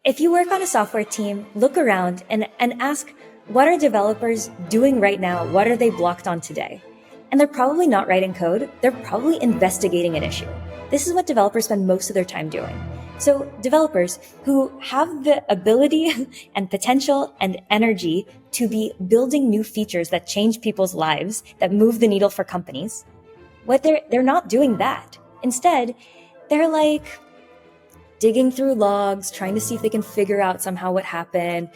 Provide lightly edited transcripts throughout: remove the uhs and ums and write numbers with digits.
If you work on a software team, look around and ask, what are developers doing right now? What are they blocked on today? And they're probably not writing code. They're probably investigating an issue. This is what developers spend most of their time doing. So developers who have the ability and potential and energy to be building new features that change people's lives, that move the needle for companies, they're not doing that. Instead, they're like digging through logs, trying to see if they can figure out somehow what happened,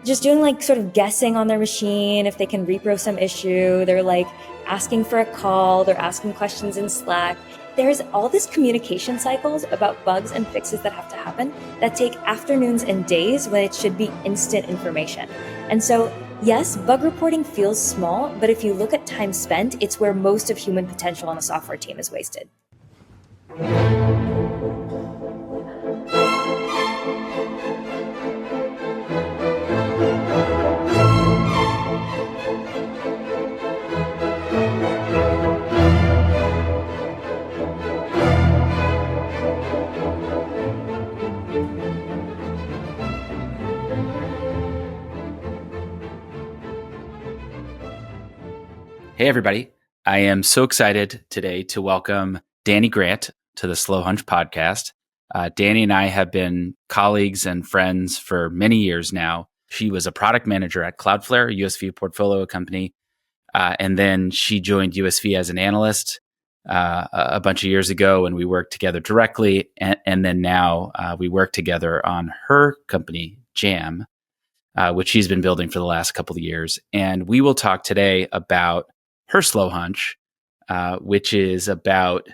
just doing like sort of guessing on their machine if they can repro some issue. They're like asking for a call, they're asking questions in Slack. There's all this communication cycles about bugs and fixes that have to happen that take afternoons and days when it should be instant information. And so, yes, bug reporting feels small, but if you look at time spent, it's where most of human potential on a software team is wasted. Hey, everybody. I am so excited today to welcome Dani Grant to the Slow Hunch podcast. Dani and I have been colleagues and friends for many years now. She was a product manager at Cloudflare, a USV portfolio company. And then she joined USV as an analyst a bunch of years ago, and we worked together directly. And then now we work together on her company, Jam, which she's been building for the last couple of years. And we will talk today about her Slow Hunch, which is about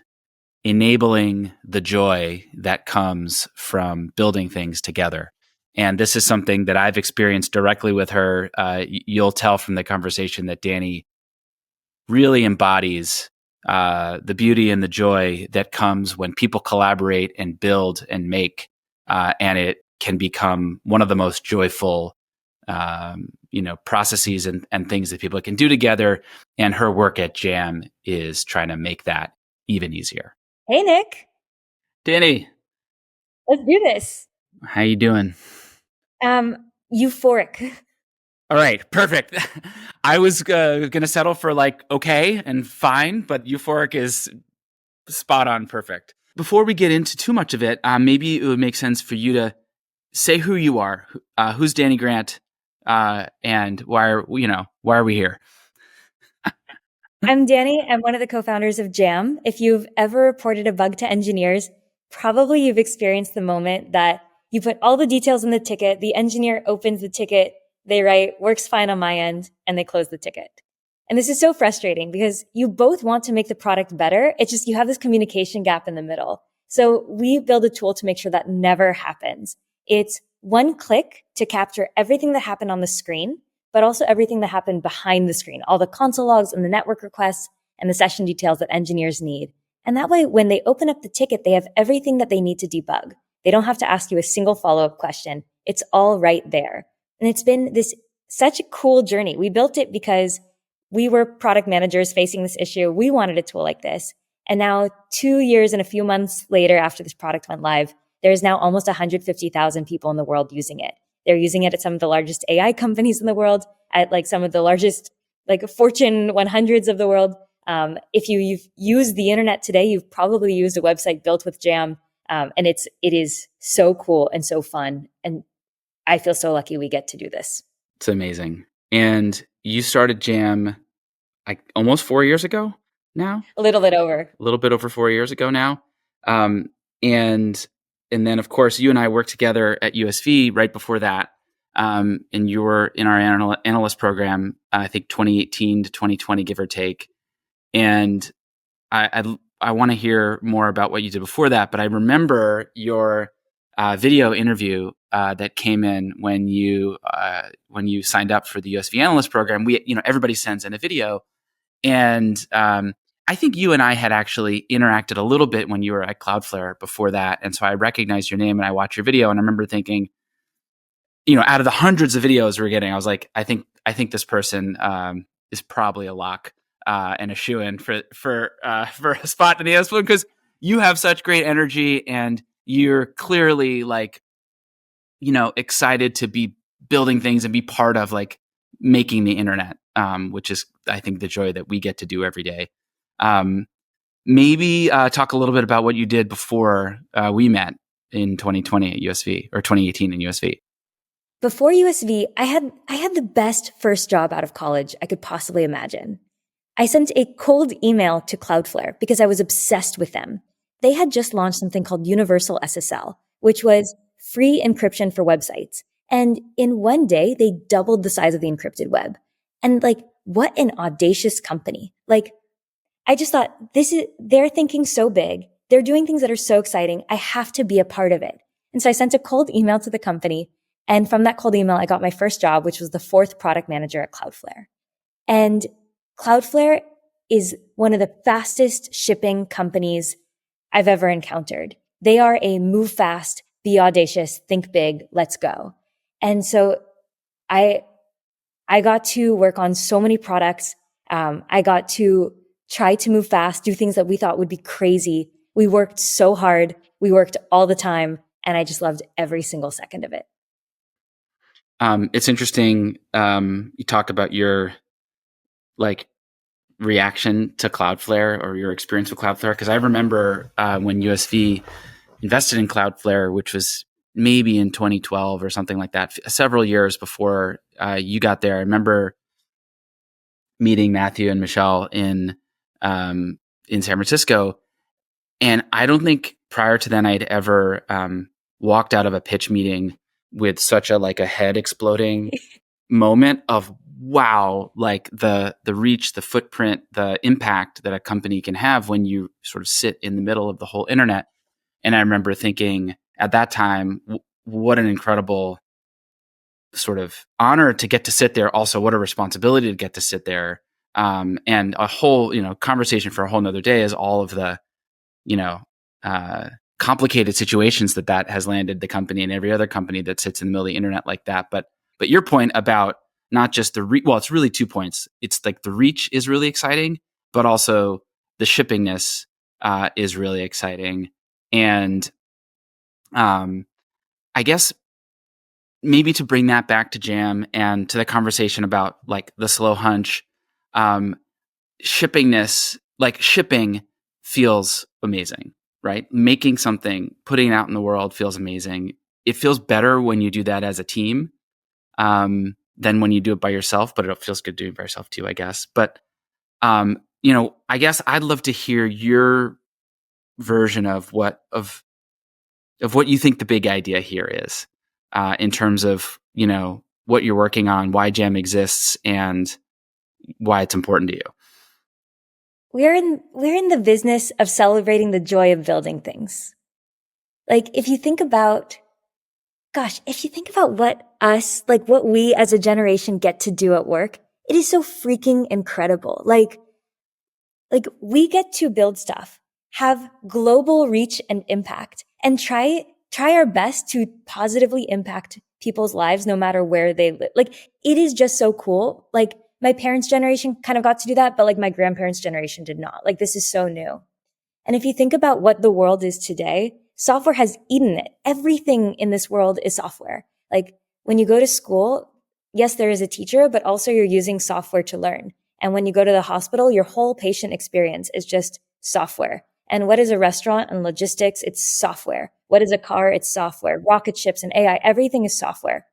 enabling the joy that comes from building things together. And this is something that I've experienced directly with her. You'll tell from the conversation that Dani really embodies the beauty and the joy that comes when people collaborate and build and make, and it can become one of the most joyful processes and things that people can do together. And her work at Jam is trying to make that even easier. Hey, Nick. Dani. Let's do this. How you doing? Euphoric. All right, perfect. I was going to settle for like okay and fine, but euphoric is spot on perfect. Before we get into too much of it, maybe it would make sense for you to say who you are. Who's Dani Grant? And why are we here? I'm Dani. I'm one of the co-founders of Jam. If you've ever reported a bug to engineers, probably you've experienced the moment that you put all the details in the ticket, the engineer opens the ticket, they write, works fine on my end, and they close the ticket. And this is so frustrating because you both want to make the product better. It's just you have this communication gap in the middle. So we build a tool to make sure that never happens. It's one click to capture everything that happened on the screen, but also everything that happened behind the screen, all the console logs and the network requests and the session details that engineers need. And that way, when they open up the ticket, they have everything that they need to debug. They don't have to ask you a single follow-up question. It's all right there. And it's been such a cool journey. We built it because we were product managers facing this issue. We wanted a tool like this. And now 2 years and a few months later, after this product went live, there's now almost 150,000 people in the world using it. They're using it at some of the largest AI companies in the world, at like some of the largest like Fortune 100s of the world. If you've used the internet today, you've probably used a website built with Jam. And it is so cool and so fun. And I feel so lucky we get to do this. It's amazing. And you started Jam like almost 4 years ago now? A little bit over 4 years ago now. And then, of course, you and I worked together at USV right before that. And you were in our analyst program, I think 2018 to 2020, give or take. And I want to hear more about what you did before that. But I remember your video interview that came in when you signed up for the USV analyst program. Everybody sends in a video, and I think you and I had actually interacted a little bit when you were at Cloudflare before that. And so I recognized your name and I watched your video, and I remember thinking, out of the hundreds of videos we're getting, I was like, I think this person is probably a lock and a shoo-in for a spot in the analyst program, because you have such great energy and you're clearly like excited to be building things and be part of like making the internet, which is, I think, the joy that we get to do every day. Maybe talk a little bit about what you did before we met in 2020 at USV, or 2018 in USV. Before USV, I had the best first job out of college I could possibly imagine. I sent a cold email to Cloudflare because I was obsessed with them. They had just launched something called Universal SSL, which was free encryption for websites. And in one day, they doubled the size of the encrypted web. And like, what an audacious company. Like, I just thought, they're thinking so big. They're doing things that are so exciting. I have to be a part of it. And so I sent a cold email to the company. And from that cold email, I got my first job, which was the 4th product manager at Cloudflare. And Cloudflare is one of the fastest shipping companies I've ever encountered. They are a move fast, be audacious, think big, let's go. And so I got to work on so many products. I got to try to move fast, do things that we thought would be crazy. We worked so hard. We worked all the time. And I just loved every single second of it. It's interesting. You talk about your like reaction to Cloudflare or your experience with Cloudflare. Because I remember when USV invested in Cloudflare, which was maybe in 2012 or something like that, several years before you got there. I remember meeting Matthew and Michelle in San Francisco, and I don't think prior to then I'd ever walked out of a pitch meeting with such a head exploding moment of wow, like the reach, the footprint, the impact that a company can have when you sort of sit in the middle of the whole internet. And I remember thinking at that time, what an incredible sort of honor to get to sit there. Also, what a responsibility to get to sit there. And a whole, conversation for a whole nother day is all of the, complicated situations that has landed the company and every other company that sits in the middle of the internet like that. But your point about not just it's really 2 points. It's like the reach is really exciting, but also the shippingness is really exciting. And I guess maybe to bring that back to Jam and to the conversation about like the slow hunch, shippingness, like shipping feels amazing, right? Making something, putting it out in the world feels amazing. It feels better when you do that as a team than when you do it by yourself, but it feels good doing it by yourself too, I guess. But, I guess I'd love to hear your version of what you think the big idea here is in terms of, what you're working on, why Jam exists, and why it's important to you. We're in the business of celebrating the joy of building things. Like, if you think about what we as a generation get to do at work, it is so freaking incredible. Like we get to build stuff, have global reach and impact, and try our best to positively impact people's lives no matter where they live. Like, it is just so cool. Like, my parents' generation kind of got to do that, but like my grandparents' generation did not. Like, this is so new. And if you think about what the world is today, software has eaten it. Everything in this world is software. Like, when you go to school, yes, there is a teacher, but also you're using software to learn. And when you go to the hospital, your whole patient experience is just software. And what is a restaurant and logistics? It's software. What is a car? It's software. Rocket ships and AI, everything is software.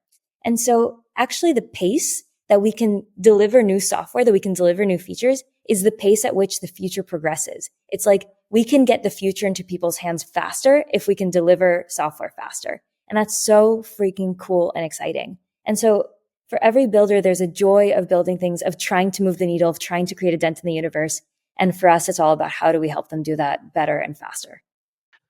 And so actually the pace that we can deliver new software, that we can deliver new features, is the pace at which the future progresses. It's like we can get the future into people's hands faster if we can deliver software faster. And that's so freaking cool and exciting. And so for every builder, there's a joy of building things, of trying to move the needle, of trying to create a dent in the universe. And for us, it's all about how do we help them do that better and faster.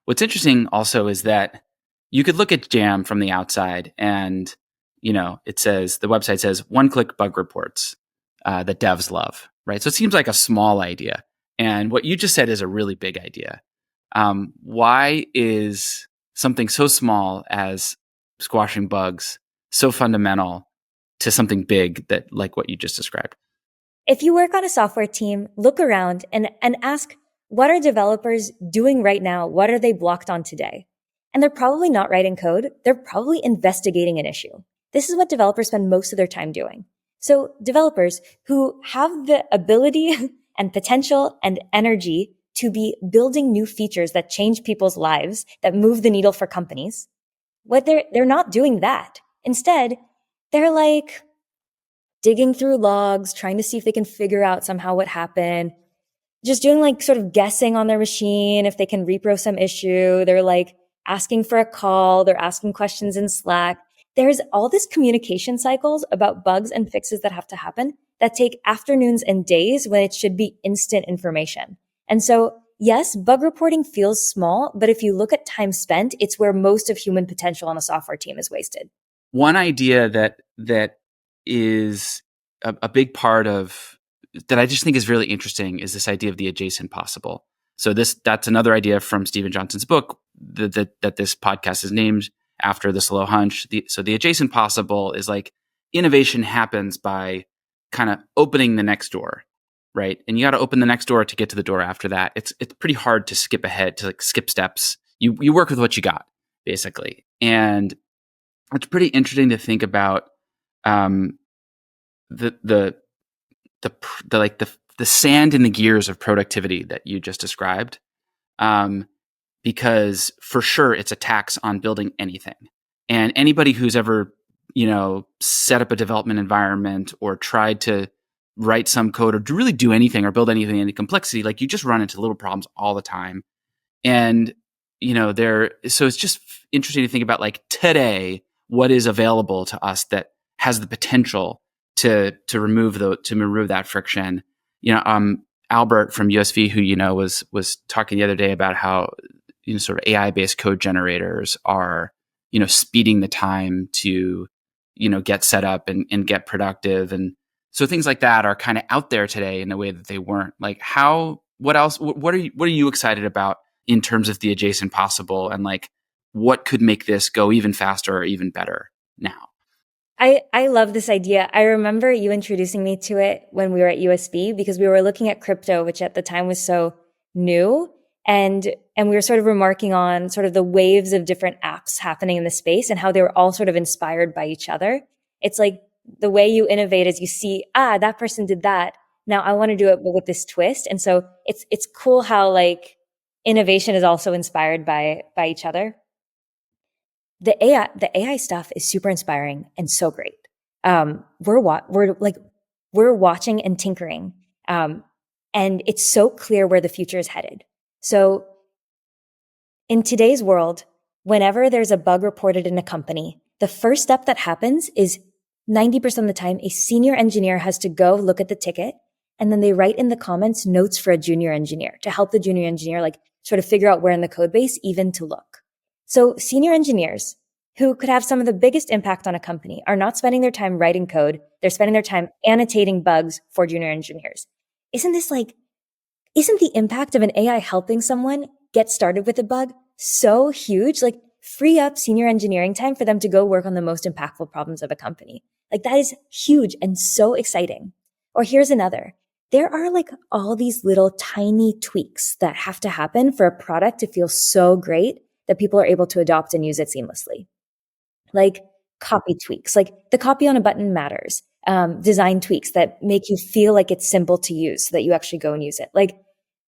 What's interesting also is that you could look at Jam from the outside and, the website says one-click bug reports that devs love, right? So it seems like a small idea. And what you just said is a really big idea. Why is something so small as squashing bugs so fundamental to something big that like what you just described? If you work on a software team, look around and ask, what are developers doing right now? What are they blocked on today? And they're probably not writing code. They're probably investigating an issue. This is what developers spend most of their time doing. So developers who have the ability and potential and energy to be building new features that change people's lives, that move the needle for companies, they're not doing that. Instead, they're like digging through logs, trying to see if they can figure out somehow what happened, just doing like sort of guessing on their machine if they can repro some issue. They're like asking for a call. They're asking questions in Slack. There's all this communication cycles about bugs and fixes that have to happen that take afternoons and days when it should be instant information. And so, yes, bug reporting feels small, but if you look at time spent, it's where most of human potential on a software team is wasted. One idea that is a big part of that I just think is really interesting is this idea of the adjacent possible. So that's another idea from Stephen Johnson's book that this podcast is named after, the Slow Hunch. So the adjacent possible is like innovation happens by kind of opening the next door, right? And you got to open the next door to get to the door after that. It's pretty hard to skip ahead, to like skip steps. You work with what you got, basically. And it's pretty interesting to think about the sand in the gears of productivity that you just described, because for sure it's a tax on building anything. And anybody who's ever set up a development environment or tried to write some code or to really do anything or build anything in complexity, like you just run into little problems all the time. And so it's just interesting to think about, like, today, what is available to us that has the potential to remove that friction. Albert from USV, who was talking the other day about how sort of AI based code generators are speeding the time to get set up and get productive, and so things like that are kind of out there today in a way that they weren't. Like, what else? What are you excited about in terms of the adjacent possible, and like what could make this go even faster or even better now? I love this idea. I remember you introducing me to it when we were at USB, because we were looking at crypto, which at the time was so new. And we were sort of remarking on sort of the waves of different apps happening in the space and how they were all sort of inspired by each other. It's like the way you innovate is you see, that person did that. Now I want to do it with this twist. And so it's cool how like innovation is also inspired by each other. The AI stuff is super inspiring and so great. We're watching and tinkering. And it's so clear where the future is headed. So in today's world, whenever there's a bug reported in a company, the first step that happens is 90% of the time, a senior engineer has to go look at the ticket, and then they write in the comments notes for a junior engineer to help the junior engineer like sort of figure out where in the code base even to look. So senior engineers who could have some of the biggest impact on a company are not spending their time writing code. They're spending their time annotating bugs for junior engineers. Isn't the impact of an AI helping someone get started with a bug so huge? Like, free up senior engineering time for them to go work on the most impactful problems of a company. Like, that is huge and so exciting. Or here's another. There are like all these little tiny tweaks that have to happen for a product to feel so great that people are able to adopt and use it seamlessly. Like copy tweaks, like the copy on a button matters. Design tweaks that make you feel like it's simple to use so that you actually go and use it. Like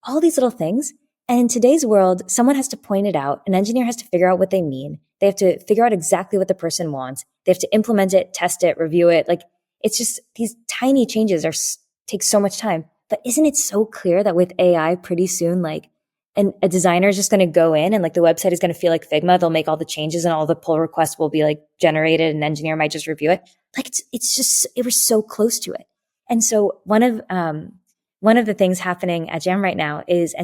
all these little things. And in today's world, someone has to point it out. An engineer has to figure out what they mean. They have to figure out exactly what the person wants. They have to implement it, test it, review it. Like, it's just these tiny changes take so much time. But isn't it so clear that with AI pretty soon, like, and a designer is just going to go in and like the website is going to feel like Figma. They'll make all the changes and all the pull requests will be like generated, and an engineer might just review it. Like, it was so close to it. And so one of the things happening at Jam right now is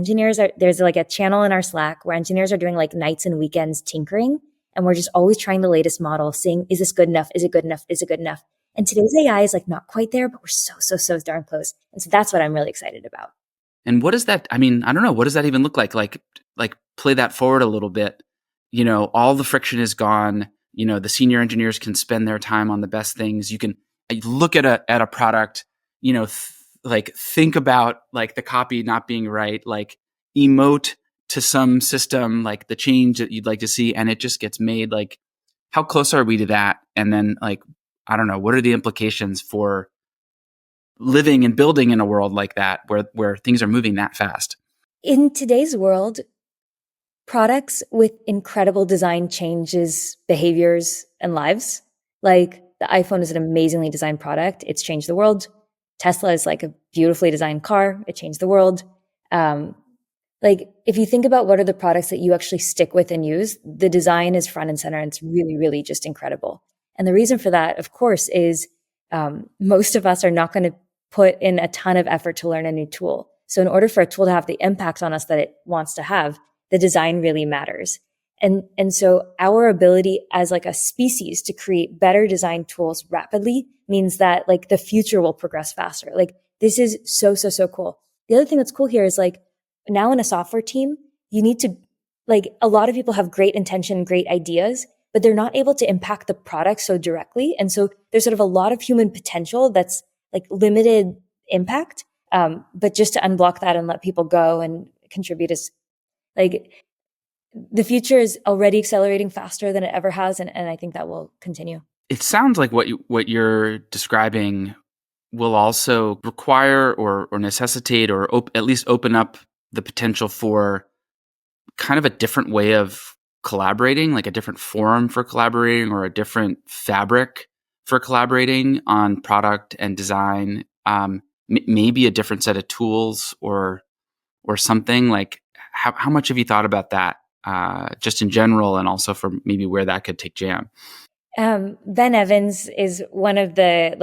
there's like a channel in our Slack where engineers are doing like nights and weekends tinkering. And we're just always trying the latest model, seeing, is this good enough? Is it good enough? Is it good enough? And today's AI is like not quite there, but we're so darn close. And so that's what I'm really excited about. And what does that, I mean, I don't know, what does that even look like? Like play that forward a little bit. All the friction is gone. The senior engineers can spend their time on the best things. You can look at a product, like think about like the copy not being right, like emote to some system, like the change that you'd like to see, and it just gets made, like how close are we to that? And then like, I don't know, what are the implications for living and building in a world like that where things are moving that fast? In today's world, products with incredible design changes behaviors and lives. Like the iPhone is an amazingly designed product. It's changed the world. Tesla is like a beautifully designed car. It changed the world. Like if you think about what are the products that you actually stick with and use, the design is front and center. And it's really, really just incredible. And the reason for that, of course, is most of us are not going to put in a ton of effort to learn a new tool. So in order for a tool to have the impact on us that it wants to have, the design really matters. And so our ability as like a species to create better design tools rapidly means that like the future will progress faster. Like this is so, so, so cool. The other thing that's cool here is like now in a software team, you need to like a lot of people have great intention, great ideas, but they're not able to impact the product so directly. And so there's sort of a lot of human potential that's like limited impact. But just to unblock that and let people go and contribute is like the future is already accelerating faster than it ever has. And I think that will continue. It sounds like what you're describing will also require or necessitate or at least open up the potential for kind of a different way of collaborating, like a different forum for collaborating or a different fabric for collaborating on product and design. Maybe a different set of tools or something. Like how much have you thought about that? Just in general, and also for maybe where that could take Jam. Ben Evans is one of the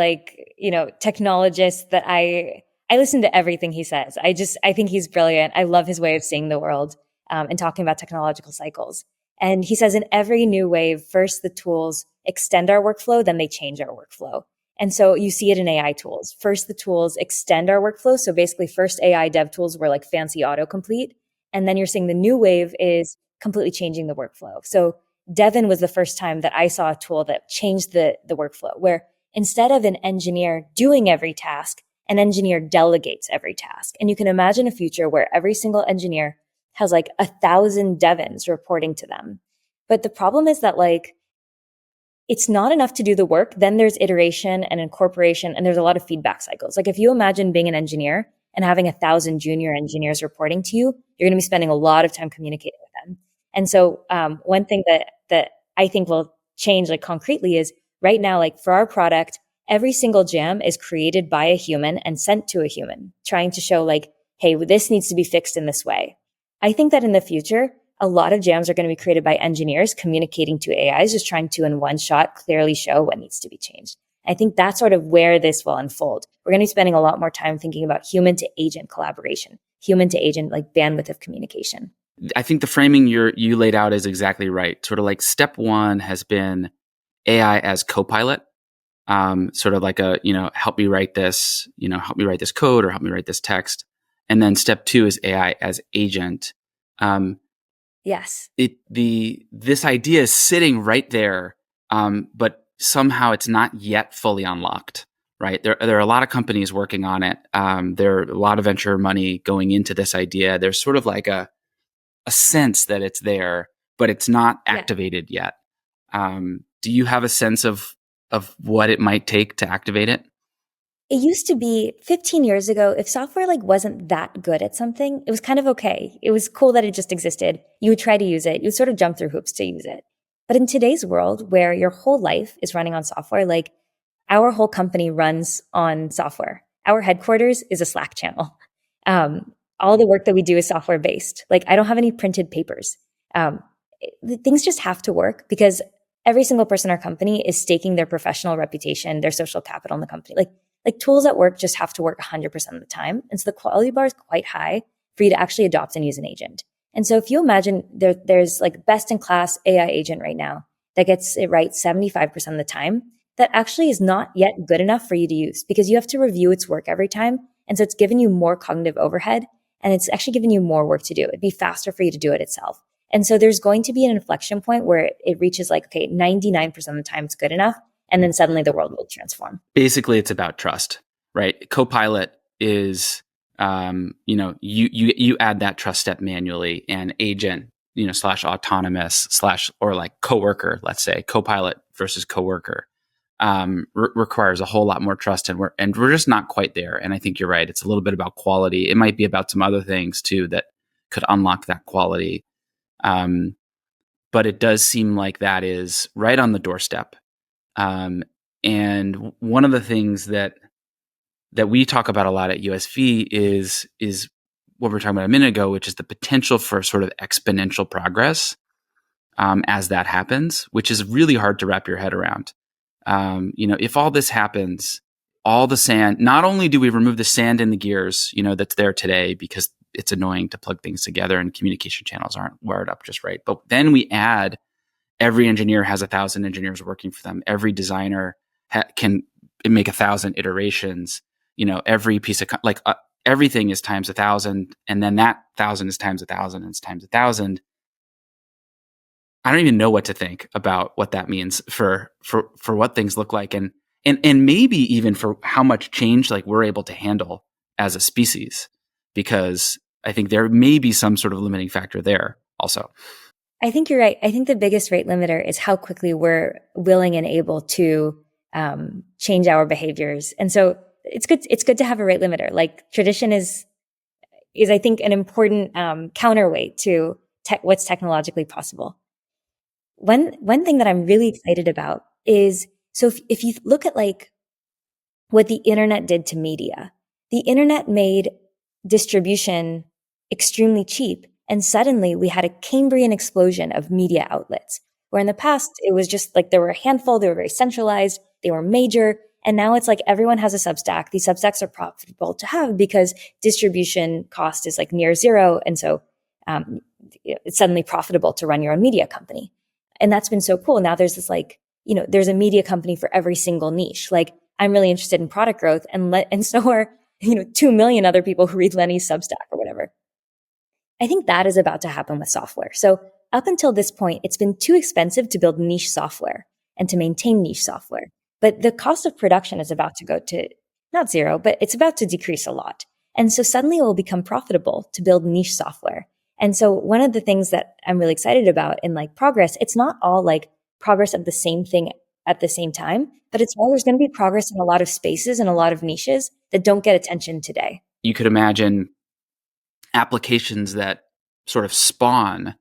technologists that I listen to everything he says. I think he's brilliant. I love his way of seeing the world and talking about technological cycles. And he says in every new wave, first the tools extend our workflow, then they change our workflow. And so you see it in AI tools. First, the tools extend our workflow. So basically first AI dev tools were like fancy autocomplete. And then you're seeing the new wave is completely changing the workflow. So Devin was the first time that I saw a tool that changed the workflow, where instead of an engineer doing every task, an engineer delegates every task. And you can imagine a future where every single engineer has like 1,000 Devins reporting to them. But the problem is that like, it's not enough to do the work. Then there's iteration and incorporation, and there's a lot of feedback cycles. Like if you imagine being an engineer and having 1,000 junior engineers reporting to you, you're going to be spending a lot of time communicating with them. And so one thing that I think will change like concretely is right now, like for our product, every single jam is created by a human and sent to a human, trying to show like, hey, this needs to be fixed in this way. I think that in the future, a lot of jams are going to be created by engineers communicating to AIs, just trying to in one shot clearly show what needs to be changed. I think that's sort of where this will unfold. We're going to be spending a lot more time thinking about human to agent collaboration, human to agent like bandwidth of communication. I think the framing you laid out is exactly right. Sort of like step one has been AI as co-pilot, sort of like help me write this, help me write this code or help me write this text. And then step two is AI as agent. Yes. This idea is sitting right there, but somehow it's not yet fully unlocked, right? There are a lot of companies working on it. There are a lot of venture money going into this idea. There's sort of like a sense that it's there, but it's not activated yet. Do you have a sense of what it might take to activate it? It used to be 15 years ago, if software like wasn't that good at something, it was kind of okay. It was cool that it just existed. You would try to use it. You would sort of jump through hoops to use it. But in today's world where your whole life is running on software, like our whole company runs on software. Our headquarters is a Slack channel. All the work that we do is software based. Like I don't have any printed papers. Things just have to work because every single person in our company is staking their professional reputation, their social capital in the company. Like tools at work just have to work 100% of the time. And so the quality bar is quite high for you to actually adopt and use an agent. And so if you imagine there's like best in class AI agent right now that gets it right 75% of the time, that actually is not yet good enough for you to use because you have to review its work every time. And so it's giving you more cognitive overhead and it's actually giving you more work to do. It'd be faster for you to do it itself. And so there's going to be an inflection point where it reaches like, okay, 99% of the time it's good enough. And then suddenly the world will transform. Basically, it's about trust, right? Copilot is You add that trust step manually, and agent, slash autonomous slash, or like coworker, let's say copilot versus coworker, requires a whole lot more trust, and we're just not quite there. And I think you're right. It's a little bit about quality. It might be about some other things too that could unlock that quality. But it does seem like that is right on the doorstep. And one of the things that we talk about a lot at USV is what we were talking about a minute ago, which is the potential for sort of exponential progress as that happens, which is really hard to wrap your head around. If all this happens, all the sand, not only do we remove the sand in the gears, that's there today because it's annoying to plug things together and communication channels aren't wired up just right, but then we add every engineer has 1,000 engineers working for them. Every designer can make 1,000 iterations. Every piece of everything is times 1,000, and then that 1,000 is times 1,000, and it's times 1,000. I don't even know what to think about what that means for what things look like, and maybe even for how much change like we're able to handle as a species, because I think there may be some sort of limiting factor there also. I think you're right. I think the biggest rate limiter is how quickly we're willing and able to change our behaviors. And so it's good to have a rate limiter. Like tradition is I think an important counterweight to what's technologically possible. One thing that I'm really excited about is, so if you look at like what the internet did to media, the internet made distribution extremely cheap. And suddenly we had a Cambrian explosion of media outlets, where in the past it was just like there were a handful, they were very centralized, they were major. And now it's like everyone has a Substack. These Substacks are profitable to have because distribution cost is like near zero. And so it's suddenly profitable to run your own media company. And that's been so cool. Now there's this like, there's a media company for every single niche. Like I'm really interested in product growth, and so are 2 million other people who read Lenny's Substack or whatever. I think that is about to happen with software. So up until this point, it's been too expensive to build niche software and to maintain niche software. But the cost of production is about to go to not zero, but it's about to decrease a lot. And so suddenly it will become profitable to build niche software. And so one of the things that I'm really excited about in like progress, it's not all like progress of the same thing at the same time, but it's all there's going to be progress in a lot of spaces and a lot of niches that don't get attention today. You could imagine applications that sort of spawn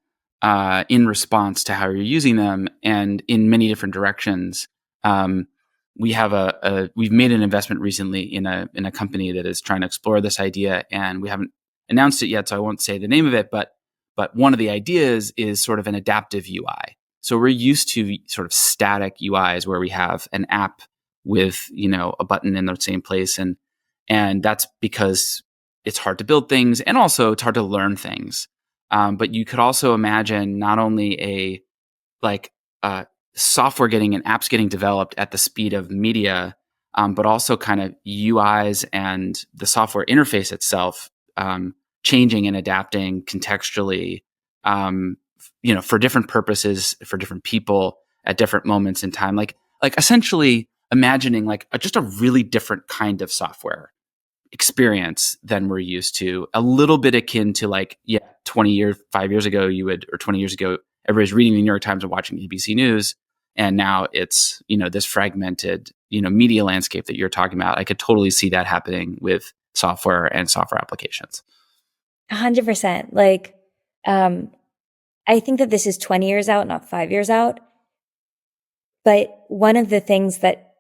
in response to how you're using them, and in many different directions. We've made an investment recently in a company that is trying to explore this idea, and we haven't announced it yet, so I won't say the name of it. But one of the ideas is sort of an adaptive UI. So we're used to sort of static UIs where we have an app with a button in the same place, and that's because it's hard to build things, and also it's hard to learn things. But you could also imagine not only software getting and apps getting developed at the speed of media, but also kind of UIs and the software interface itself changing and adapting contextually, for different purposes, for different people at different moments in time. Like essentially imagining like just a really different kind of software experience than we're used to, a little bit akin to 5 years ago or 20 years ago, everybody's reading the New York Times and watching ABC News. And now it's, this fragmented, media landscape that you're talking about. I could totally see that happening with software and software applications. 100%. Like, I think that this is 20 years out, not 5 years out. But one of the things that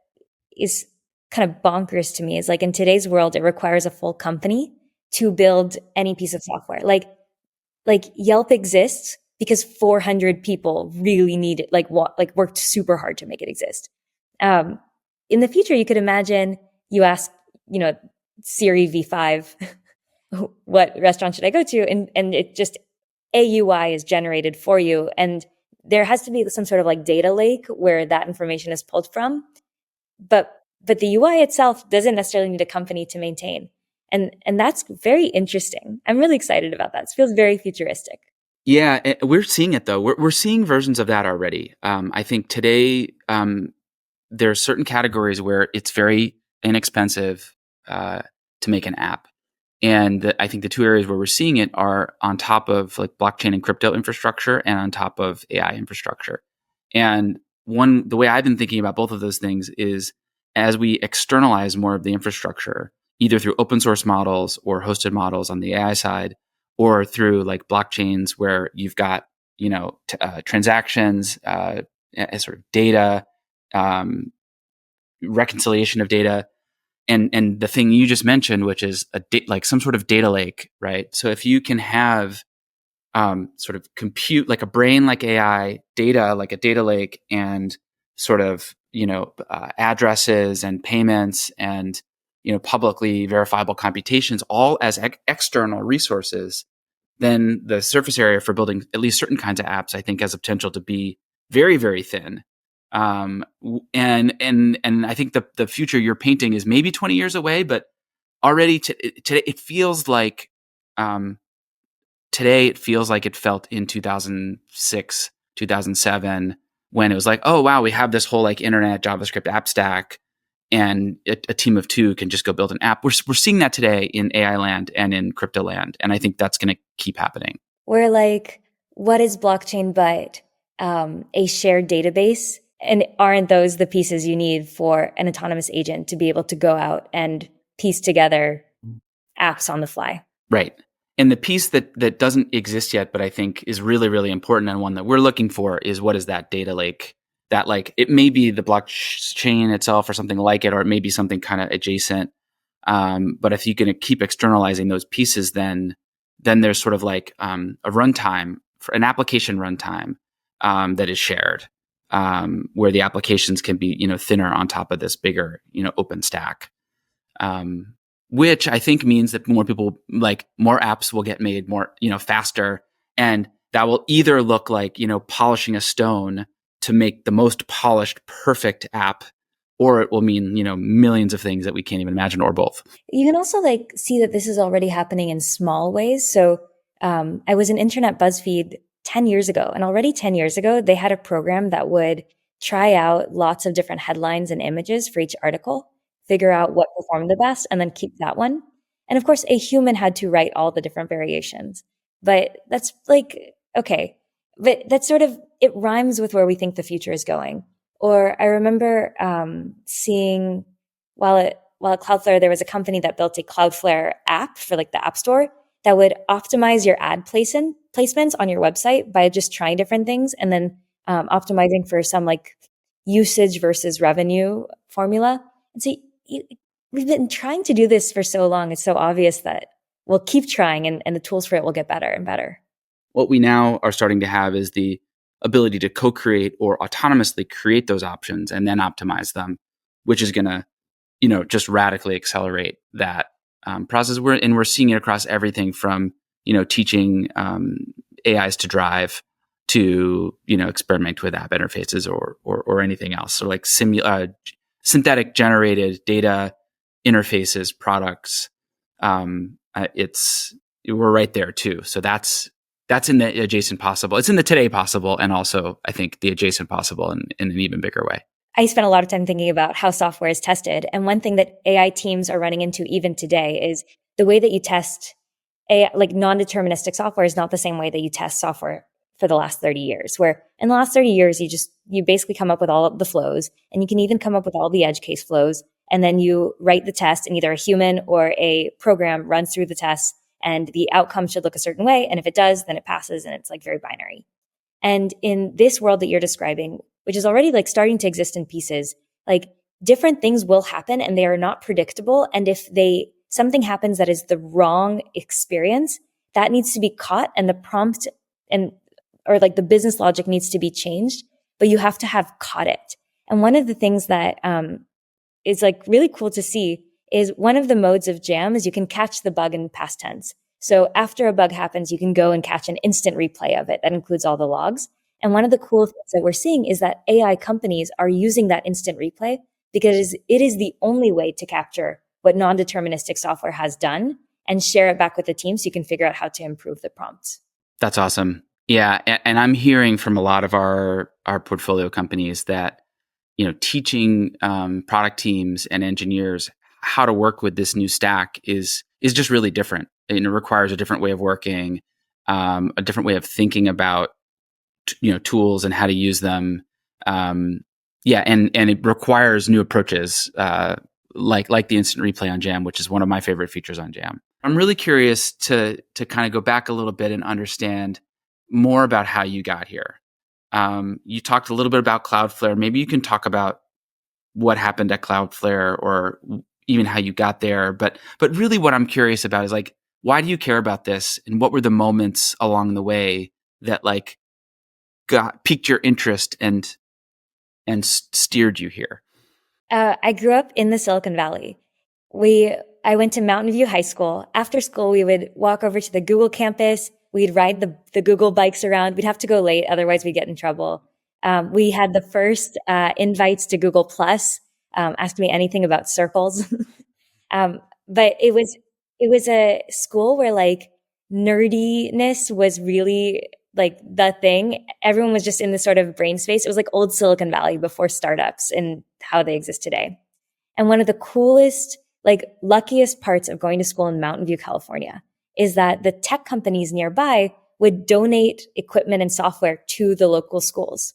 is kind of bonkers to me is like in today's world, it requires a full company to build any piece of software. Like Yelp exists because 400 people really need it, worked super hard to make it exist. In the future, you could imagine you ask, Siri V5, what restaurant should I go to? And it just, a UI is generated for you. And there has to be some sort of like data lake where that information is pulled from. But the UI itself doesn't necessarily need a company to maintain. And that's very interesting. I'm really excited about that. It feels very futuristic. Yeah, we're seeing it though. We're seeing versions of that already. I think today there are certain categories where it's very inexpensive to make an app. And I think the two areas where we're seeing it are on top of like blockchain and crypto infrastructure and on top of AI infrastructure. And the way I've been thinking about both of those things is as we externalize more of the infrastructure, either through open source models or hosted models on the AI side, or through like blockchains where you've got, transactions, sort of data, um, reconciliation of data, and the thing you just mentioned, which is like some sort of data lake, right? So if you can have sort of compute like a brain like AI, data like a data lake, and sort of addresses and payments and publicly verifiable computations all as external resources, then the surface area for building at least certain kinds of apps, I think, has the potential to be very, very thin. And I think the future you're painting is maybe 20 years away, but already today it feels like today it feels like it felt in 2006, 2007, when it was like, oh wow, we have this whole like internet JavaScript app stack, and a team of two can just go build an app. We're seeing that today in AI land and in crypto land, and I think that's going to keep happening. We're like, what is blockchain but a shared database? And aren't those the pieces you need for an autonomous agent to be able to go out and piece together apps on the fly? Right. And the piece that doesn't exist yet, but I think is really, really important and one that we're looking for is what is that data lake? That like, it may be the blockchain itself or something like it, or it may be something kind of adjacent. But if you can keep externalizing those pieces, then there's sort of like a runtime, for an application runtime that is shared, where the applications can be thinner on top of this bigger open stack. Which I think means that more people, like more apps will get made more, faster. And that will either look like, polishing a stone to make the most polished, perfect app, or it will mean, millions of things that we can't even imagine, or both. You can also like see that this is already happening in small ways. So I was an intern at BuzzFeed 10 years ago, and already 10 years ago, they had a program that would try out lots of different headlines and images for each article, figure out what performed the best, and then keep that one. And of course, a human had to write all the different variations. But that's like, okay. But that's sort of, it rhymes with where we think the future is going. Or I remember seeing while at Cloudflare, there was a company that built a Cloudflare app for like the App Store that would optimize your ad placements on your website by just trying different things and then optimizing for some like usage versus revenue formula. And so we've been trying to do this for so long. It's so obvious that we'll keep trying and the tools for it will get better and better. What we now are starting to have is the ability to co-create or autonomously create those options and then optimize them, which is going to, just radically accelerate that process. We're seeing it across everything from, teaching AIs to drive to, experiment with app interfaces or anything else. So like synthetic generated data interfaces, products. We're right there too. So that's in the adjacent possible. It's in the today possible, and also I think the adjacent possible in an even bigger way. I spent a lot of time thinking about how software is tested. And one thing that AI teams are running into even today is the way that you test AI, like non-deterministic software is not the same way that you test software for the last 30 years, where in the last 30 years, you basically come up with all of the flows, and you can even come up with all the edge case flows. And then you write the test, and either a human or a program runs through the test, and the outcome should look a certain way. And if it does, then it passes, and it's like very binary. And in this world that you're describing, which is already like starting to exist in pieces, like different things will happen and they are not predictable. And if something happens that is the wrong experience, that needs to be caught, and the prompt or like the business logic needs to be changed, but you have to have caught it. And one of the things that is like really cool to see is one of the modes of Jam is you can catch the bug in past tense. So after a bug happens, you can go and catch an instant replay of it. That includes all the logs. And one of the cool things that we're seeing is that AI companies are using that instant replay because it is the only way to capture what non-deterministic software has done and share it back with the team so you can figure out how to improve the prompts. That's awesome. Yeah. And I'm hearing from a lot of our portfolio companies that, teaching product teams and engineers how to work with this new stack is just really different, and it requires a different way of working, a different way of thinking about tools and how to use them. And it requires new approaches, like the instant replay on Jam, which is one of my favorite features on Jam. I'm really curious to kind of go back a little bit and understand more about how you got here. You talked a little bit about Cloudflare. Maybe you can talk about what happened at Cloudflare, or even how you got there. But really, what I'm curious about is like, why do you care about this, and what were the moments along the way that like piqued your interest and steered you here? I grew up in the Silicon Valley. I went to Mountain View High School. After school, we would walk over to the Google campus. We'd ride the Google bikes around. We'd have to go late, otherwise we'd get in trouble. We had the first invites to Google Plus. Ask me anything about circles. But it was a school where like nerdiness was really like the thing. Everyone was just in this sort of brain space. It was like old Silicon Valley before startups and how they exist today. And one of the coolest, like luckiest parts of going to school in Mountain View, California, is that the tech companies nearby would donate equipment and software to the local schools.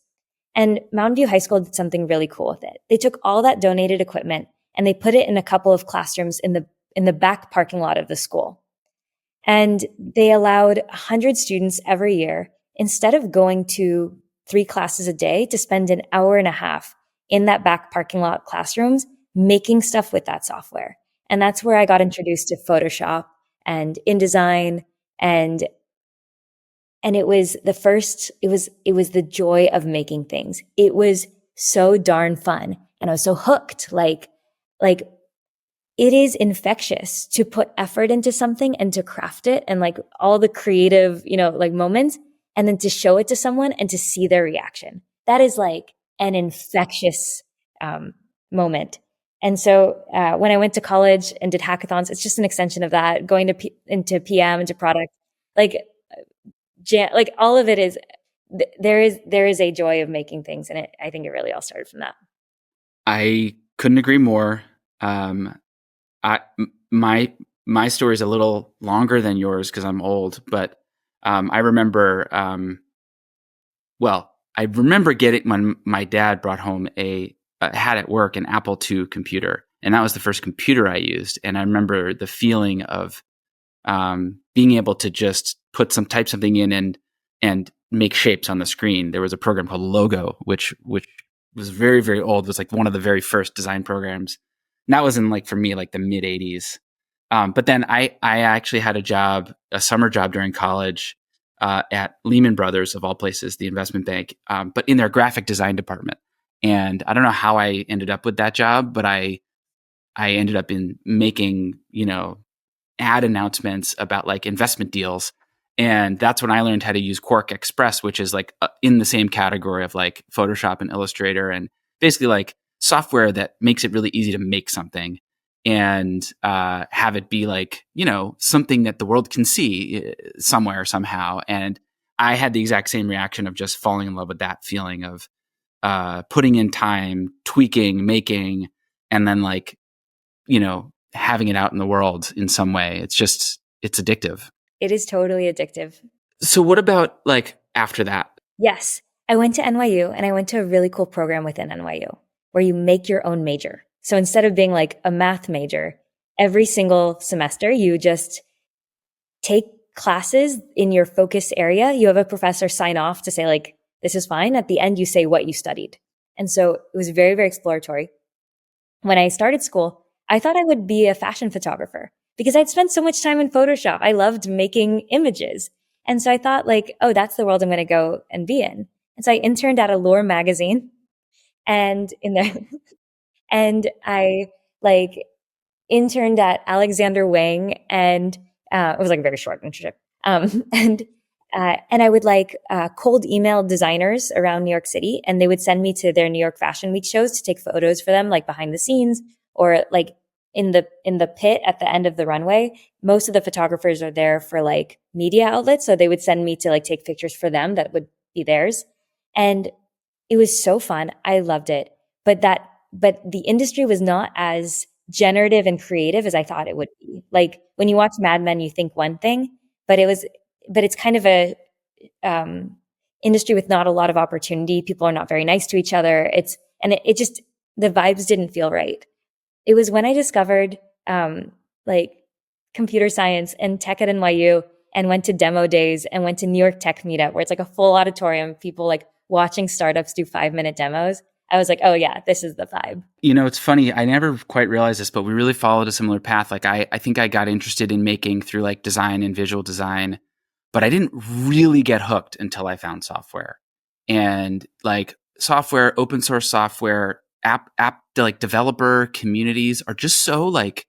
And Mountain View High School did something really cool with it. They took all that donated equipment and they put it in a couple of classrooms in the back parking lot of the school. And they allowed 100 students every year, instead of going to 3 classes a day, to spend an hour and a half in that back parking lot classrooms making stuff with that software. And that's where I got introduced to Photoshop and InDesign, and it was the joy of making things. It was so darn fun. And I was so hooked. Like it is infectious to put effort into something and to craft it, and like all the creative, like moments, and then to show it to someone and to see their reaction. That is like an infectious moment. And so when I went to college and did hackathons, it's just an extension of that, going into PM, into product, like all of it is, there is a joy of making things. And I think it really all started from that. I couldn't agree more. My story is a little longer than yours because I'm old, but I remember, I remember getting when my dad brought home had at work an Apple II computer, and that was the first computer I used. And I remember the feeling of being able to just type something in and make shapes on the screen. There was a program called Logo, which was very, very old. It was like one of the very first design programs. And that was in like, for me, like the mid 80s. But then I actually had a summer job during college at Lehman Brothers, of all places, the investment bank, but in their graphic design department. And I don't know how I ended up with that job, but I ended up in making, ad announcements about like investment deals. And that's when I learned how to use Quark Express, which is like in the same category of like Photoshop and Illustrator, and basically like software that makes it really easy to make something and have it be like, something that the world can see somewhere, somehow. And I had the exact same reaction of just falling in love with that feeling of putting in time, tweaking, making, and then like, having it out in the world in some way. It's addictive. It is totally addictive. So what about like after that? Yes. I went to NYU, and I went to a really cool program within NYU where you make your own major. So instead of being like a math major, every single semester you just take classes in your focus area. You have a professor sign off to say like, this is fine. At the end, you say what you studied. And so it was very, very exploratory. When I started school, I thought I would be a fashion photographer because I'd spent so much time in Photoshop. I loved making images. And so I thought like, oh, that's the world I'm going to go and be in. And so I interned at Allure magazine, and and I like interned at Alexander Wang, and it was like a very short internship. And I would like cold email designers around New York City, and they would send me to their New York Fashion Week shows to take photos for them, like behind the scenes or like in the pit at the end of the runway. Most of the photographers are there for like media outlets, so they would send me to like take pictures for them that would be theirs, and it was so fun. I loved it, but the industry was not as generative and creative as I thought it would be. Like when you watch Mad Men, you think one thing, but it's kind of a industry with not a lot of opportunity. People are not very nice to each other. It just, the vibes didn't feel right. It was when I discovered like computer science and tech at NYU and went to demo days and went to New York Tech Meetup where it's like a full auditorium, people like watching startups do 5-minute demos. I was like, oh yeah, this is the vibe. It's funny. I never quite realized this, but we really followed a similar path. Like I think I got interested in making through like design and visual design, but I didn't really get hooked until I found software. And like software, open source software, app like developer communities are just so like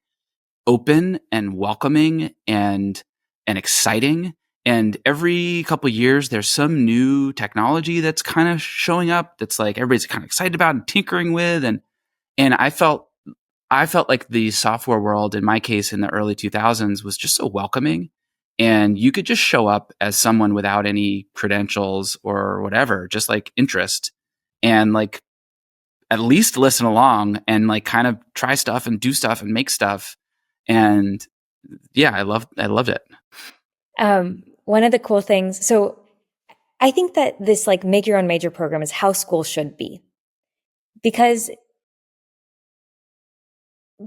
open and welcoming and exciting. And every couple of years, there's some new technology that's kind of showing up that's like everybody's kind of excited about and tinkering with. And I felt like the software world, in my case, in the early 2000s, was just so welcoming. And you could just show up as someone without any credentials or whatever, just like interest, and like at least listen along and like kind of try stuff and do stuff and make stuff. And yeah, I loved it. One of the cool things, so I think that this like make your own major program is how school should be. Because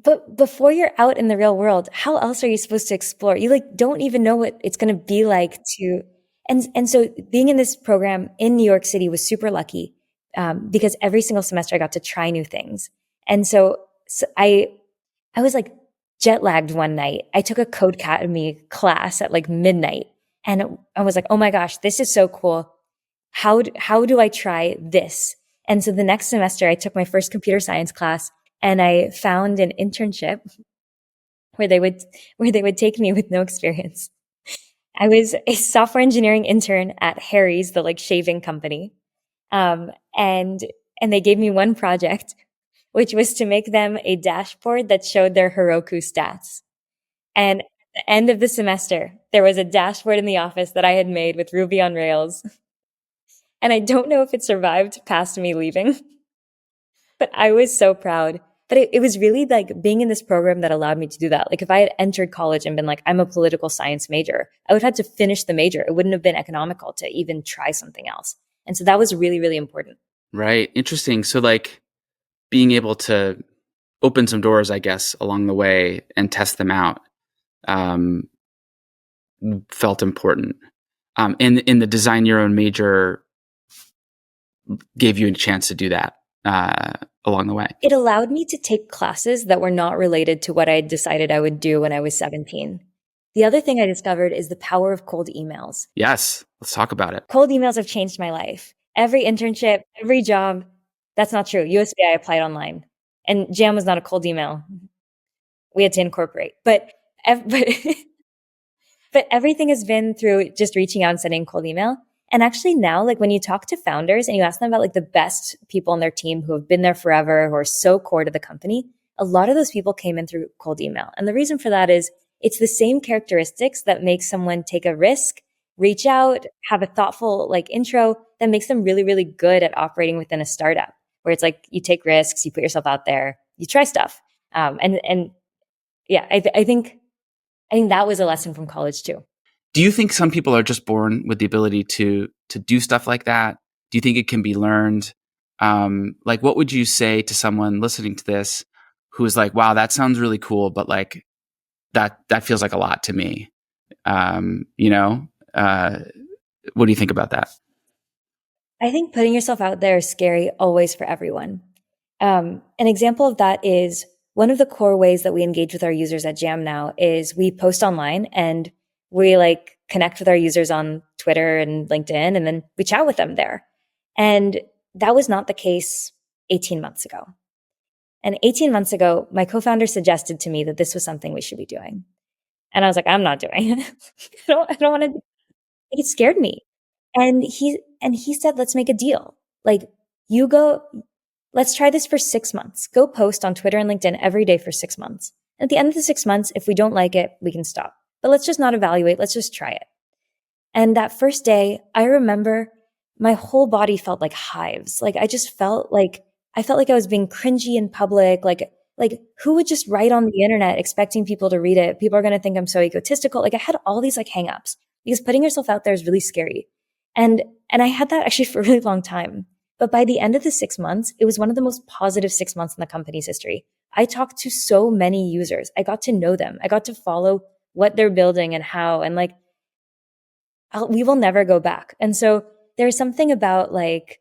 but before you're out in the real world, how else are you supposed to explore? You like don't even know what it's going to be like to, and so being in this program in New York City was super lucky, because every single semester I got to try new things. And so I was like jet lagged one night. I took a Codecademy class at like midnight and I was like, oh my gosh, this is so cool. How do I try this? And so the next semester I took my first computer science class and I found an internship where they would take me with no experience. I was a software engineering intern at Harry's, the like shaving company. And they gave me one project, which was to make them a dashboard that showed their Heroku stats. And at the end of the semester, there was a dashboard in the office that I had made with Ruby on Rails. And I don't know if it survived past me leaving, but I was so proud. But it was really like being in this program that allowed me to do that. Like if I had entered college and been like, I'm a political science major, I would have had to finish the major. It wouldn't have been economical to even try something else. And so that was really, really important. Right. Interesting. So like being able to open some doors, I guess, along the way and test them out, felt important. In the design your own major gave you a chance to do that along the way. It allowed me to take classes that were not related to what I had decided I would do when I was 17. The other thing I discovered is the power of cold emails. Yes, let's talk about it. Cold emails have changed my life. Every internship, every job. That's not true. USBI applied online. And Jam was not a cold email. We had to incorporate. But everything has been through just reaching out and sending a cold email. And actually now, like when you talk to founders and you ask them about like the best people on their team who have been there forever, who are so core to the company, a lot of those people came in through cold email. And the reason for that is it's the same characteristics that make someone take a risk, reach out, have a thoughtful like intro that makes them really, really good at operating within a startup where it's like you take risks, you put yourself out there, you try stuff. And yeah, I think that was a lesson from college too. Do you think some people are just born with the ability to do stuff like that? Do you think it can be learned? Like, what would you say to someone listening to this who is like, "Wow, that sounds really cool," but like that feels like a lot to me? What do you think about that? I think putting yourself out there is scary always for everyone. An example of that is one of the core ways that we engage with our users at Jam now is we post online and we like connect with our users on Twitter and LinkedIn, and then we chat with them there. And that was not the case 18 months ago. And 18 months ago, my co-founder suggested to me that this was something we should be doing. And I was like, I'm not doing it. I don't want to. It scared me. And he said, let's make a deal. Like you go, let's try this for 6 months. Go post on Twitter and LinkedIn every day for 6 months. At the end of the 6 months, if we don't like it, we can stop. But let's just not evaluate. Let's just try it. And that first day, I remember my whole body felt like hives. Like I felt like I was being cringy in public. Like like, who would just write on the internet expecting people to read it? People are going to think I'm so egotistical. Like, I had all these like hangups because putting yourself out there is really scary. And I had that actually for a really long time. But by the end of the 6 months, it was one of the most positive 6 months in the company's history. I talked to so many users. I got to know them. I got to follow what they're building and how, and like, we will never go back. And so there's something about like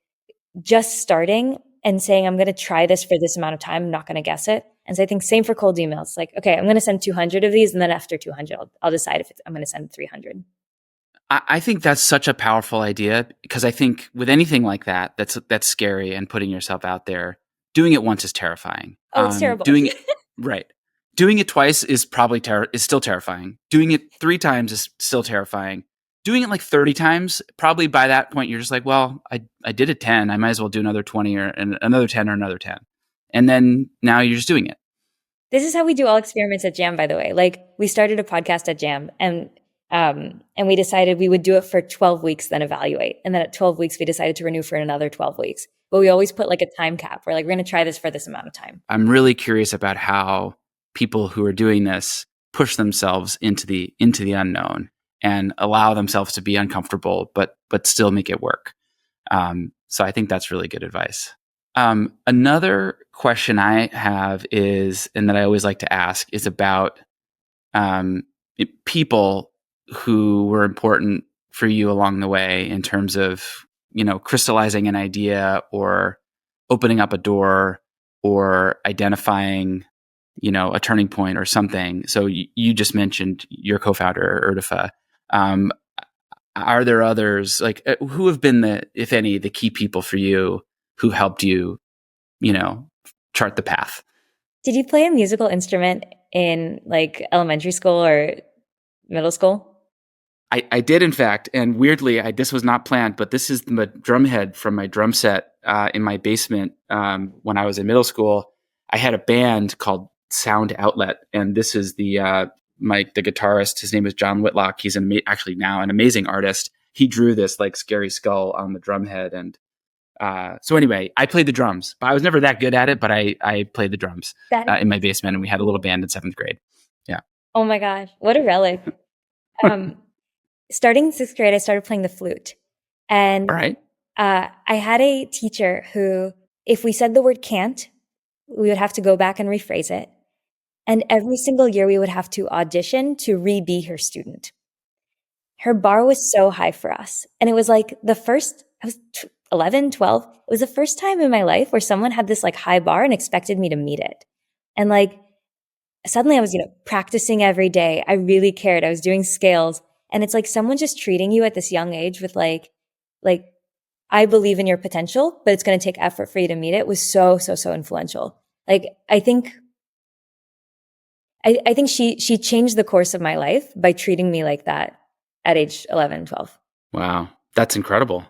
just starting and saying, I'm going to try this for this amount of time. I'm not going to guess it. And so I think same for cold emails. Like, okay, I'm going to send 200 of these. And then after 200, I'll decide if I'm going to send 300. I think that's such a powerful idea because I think with anything like that, that's scary and putting yourself out there. Doing it once is terrifying. Oh, it's terrible. Doing it right. Doing it twice is probably is still terrifying. Doing it 3 times is still terrifying. Doing it like 30 times, probably by that point you're just like, well, I did it 10. I might as well do another 20 or another 10 or another 10. And then now you're just doing it. This is how we do all experiments at Jam, by the way. Like, we started a podcast at Jam, and we decided we would do it for 12 weeks, then evaluate. And then at 12 weeks, we decided to renew for another 12 weeks. But we always put like a time cap. We're like, we're going to try this for this amount of time. I'm really curious about how people who are doing this push themselves into the unknown and allow themselves to be uncomfortable, but still make it work. So I think that's really good advice. Another question I have is, and that I always like to ask, is about people who were important for you along the way in terms of, crystallizing an idea or opening up a door or identifying, a turning point or something. So you just mentioned your co-founder, Urtifa. Are there others, like who have been if any, the key people for you who helped you, chart the path? Did you play a musical instrument in like elementary school or middle school? I did, in fact, and weirdly, this was not planned, but this is the drum head from my drum set in my basement when I was in middle school. I had a band called Sound Outlet, and this is the guitarist. His name is John Whitlock. He's actually now an amazing artist. He drew this like scary skull on the drum head, and so anyway, I played the drums, but I was never that good at it. But I played the drums in my basement, and we had a little band in 7th grade. Yeah. Oh my gosh, what a relic! Starting in 6th grade, I started playing the flute. And all right. I had a teacher who, if we said the word can't, we would have to go back and rephrase it. And every single year we would have to audition to re-be her student. Her bar was so high for us. And it was like I was 11, 12. It was the first time in my life where someone had this like high bar and expected me to meet it. And like, suddenly I was, practicing every day. I really cared. I was doing scales. And it's like someone just treating you at this young age with like, I believe in your potential, but it's going to take effort for you to meet it, was so, so, so influential. Like, I think she changed the course of my life by treating me like that at age 11, 12. Wow. That's incredible.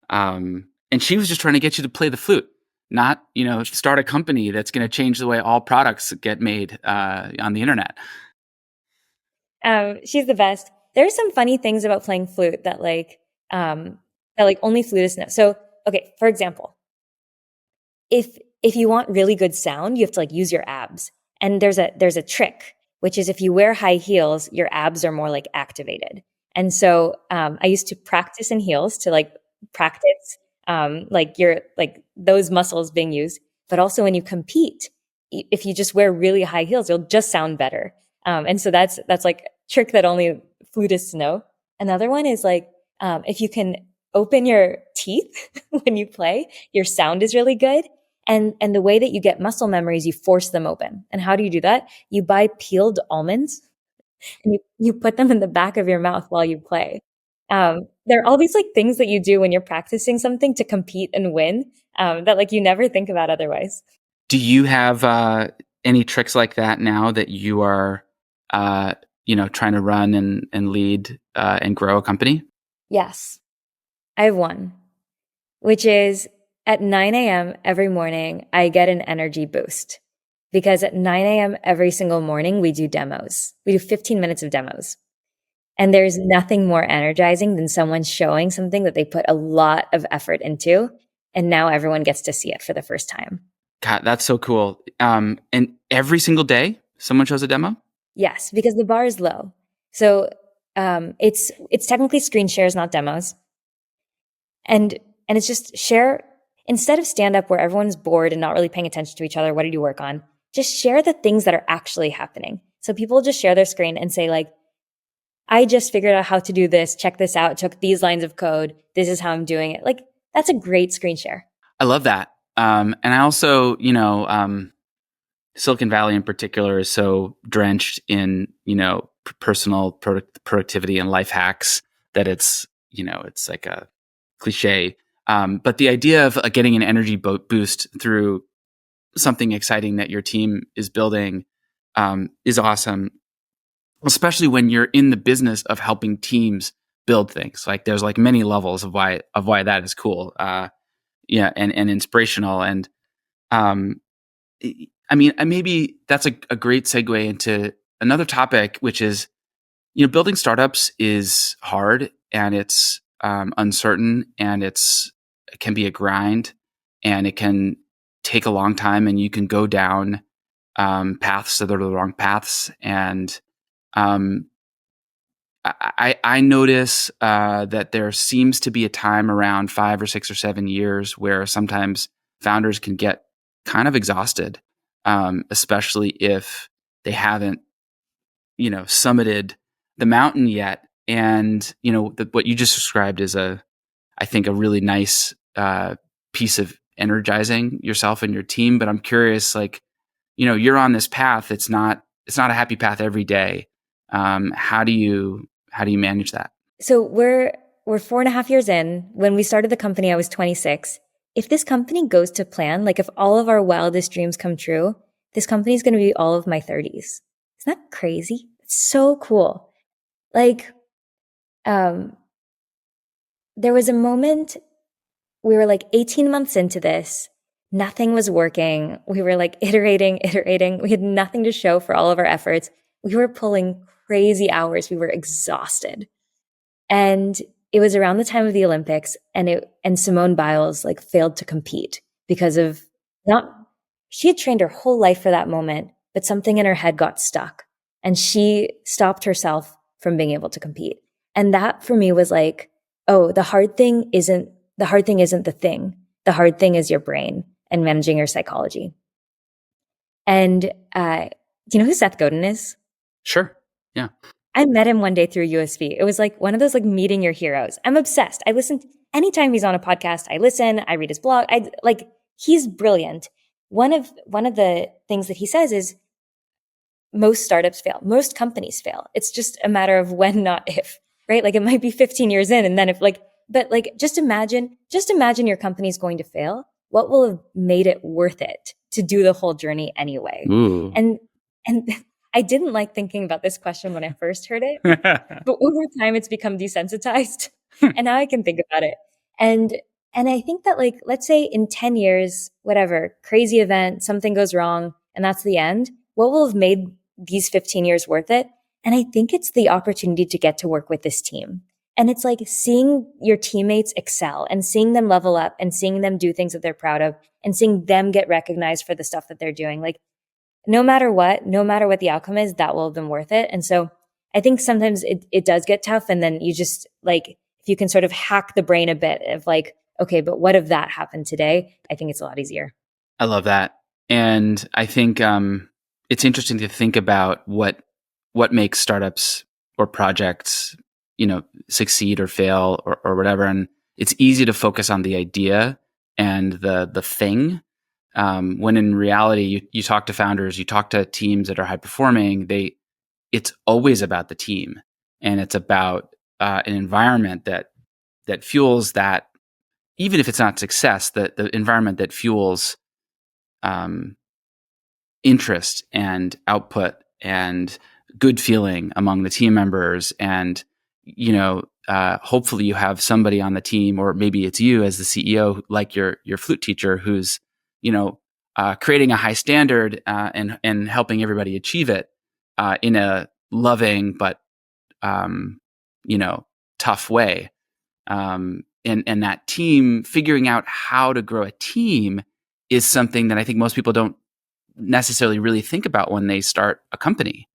And she was just trying to get you to play the flute, not, start a company that's going to change the way all products get made on the internet. She's the best. There's some funny things about playing flute that only flutists know. So, okay, for example, if you want really good sound, you have to like use your abs. And there's a trick, which is if you wear high heels, your abs are more like activated. And so I used to practice in heels to like practice those muscles being used. But also when you compete, if you just wear really high heels, you'll just sound better. And so that's like trick that only flutists know. Another one is like, if you can open your teeth when you play, your sound is really good. And the way that you get muscle memory is you force them open. And how do you do that? You buy peeled almonds and you put them in the back of your mouth while you play. There are all these like things that you do when you're practicing something to compete and win that like you never think about otherwise. Do you have any tricks like that now that you are, trying to run and lead and grow a company? Yes, I have one, which is at 9 a.m. every morning, I get an energy boost because at 9 a.m. every single morning, we do demos. We do 15 minutes of demos. And there's nothing more energizing than someone showing something that they put a lot of effort into. And now everyone gets to see it for the first time. God, that's so cool. And every single day, someone shows a demo. Yes, because the bar is low. So it's technically screen shares, not demos. And it's just share instead of stand up where everyone's bored and not really paying attention to each other. What did you work on? Just share the things that are actually happening. So people just share their screen and say like, I just figured out how to do this. Check this out. Took these lines of code. This is how I'm doing it. Like that's a great screen share. I love that. And I also, Silicon Valley in particular is so drenched in, personal productivity and life hacks that it's like a cliche. But the idea of getting an energy boost through something exciting that your team is building is awesome, especially when you're in the business of helping teams build things. Like there's like many levels of why that is cool, and inspirational. And I mean, maybe that's a great segue into another topic, which is, building startups is hard and it's uncertain and it can be a grind and it can take a long time and you can go down paths that are the wrong paths. And um, I notice that there seems to be a time around 5 or 6 or 7 years where sometimes founders can get kind of exhausted, especially if they haven't, summited the mountain yet. And what you just described is I think a really nice piece of energizing yourself and your team. But I'm curious, like, you're on this path. It's not a happy path every day. How do you manage that? So we're 4.5 years in. When we started the company, I was 26. If this company goes to plan, like if all of our wildest dreams come true, this company is going to be all of my 30s. Isn't that crazy? It's so cool. Like, there was a moment we were like 18 months into this. Nothing was working. We were like iterating. We had nothing to show for all of our efforts. We were pulling crazy hours. We were exhausted. And it was around the time of the Olympics and Simone Biles like failed to compete because of not, she had trained her whole life for that moment, but something in her head got stuck and she stopped herself from being able to compete. And that for me was like, oh, the hard thing isn't the thing. The hard thing is your brain and managing your psychology. And do you know who Seth Godin is? Sure. Yeah. I met him one day through USB. It was like one of those like meeting your heroes. I'm obsessed. I listen anytime he's on a podcast. I listen. I read his blog. He's brilliant. One of the things that he says is most startups fail. Most companies fail. It's just a matter of when, not if, right? Like it might be 15 years in and then just imagine your company's going to fail. What will have made it worth it to do the whole journey anyway? Ooh. And I didn't like thinking about this question when I first heard it, but over time it's become desensitized and now I can think about it. And I think that like, let's say in 10 years, whatever, crazy event, something goes wrong and that's the end. What will have made these 15 years worth it? And I think it's the opportunity to get to work with this team. And it's like seeing your teammates excel and seeing them level up and seeing them do things that they're proud of and seeing them get recognized for the stuff that they're doing. Like no matter what the outcome is, that will have been worth it. And so I think sometimes it does get tough. And then you just like, if you can sort of hack the brain a bit of like, okay, but what if that happened today? I think it's a lot easier. I love that. And I think it's interesting to think about what makes startups or projects, succeed or fail or whatever. And it's easy to focus on the idea and the thing. When in reality, you talk to founders, you talk to teams that are high performing, it's always about the team. And it's about an environment that fuels that, even if it's not success, the environment that fuels interest and output and good feeling among the team members. And, hopefully you have somebody on the team, or maybe it's you as the CEO, like your flute teacher, who's, creating a high standard and helping everybody achieve it in a loving but tough way. And that team figuring out how to grow a team is something that I think most people don't necessarily really think about when they start a company.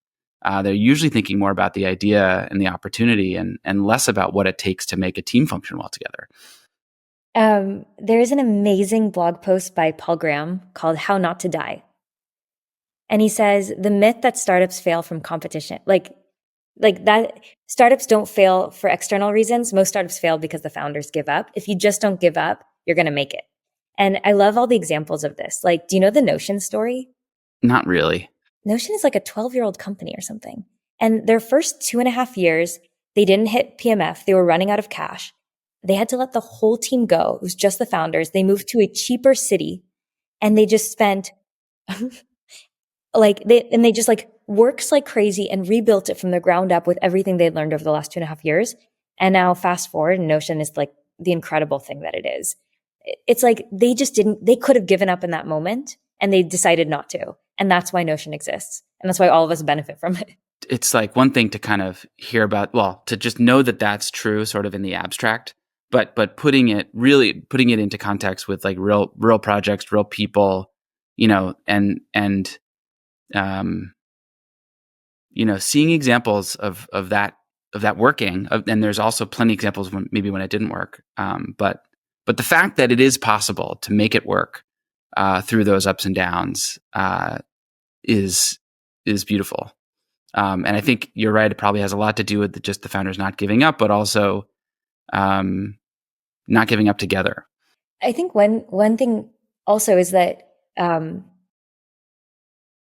They're usually thinking more about the idea and the opportunity and less about what it takes to make a team function well together. There is an amazing blog post by Paul Graham called How Not to Die. And he says the myth that startups fail from competition, like that startups don't fail for external reasons. Most startups fail because the founders give up. If you just don't give up, you're going to make it. And I love all the examples of this. Like, do you know the Notion story? Not really. Notion is like a 12-year-old company or something. And their first 2.5 years, they didn't hit PMF. They were running out of cash. They had to let the whole team go. It was just the founders. They moved to a cheaper city and they just spent they just like works like crazy and rebuilt it from the ground up with everything they'd learned over the last 2.5 years. And now fast forward, and Notion is like the incredible thing that it is. It's like they could have given up in that moment and they decided not to. And that's why Notion exists. And that's why all of us benefit from it. It's like one thing to kind of hear about, well, to just know that that's true sort of in the abstract, but putting it into context with like real projects, real people, and seeing examples of that working, and there's also plenty of examples when it didn't work. But the fact that it is possible to make it work through those ups and downs is beautiful. And I think you're right. It probably has a lot to do with just the founders not giving up, but also not giving up together. I think one thing also is that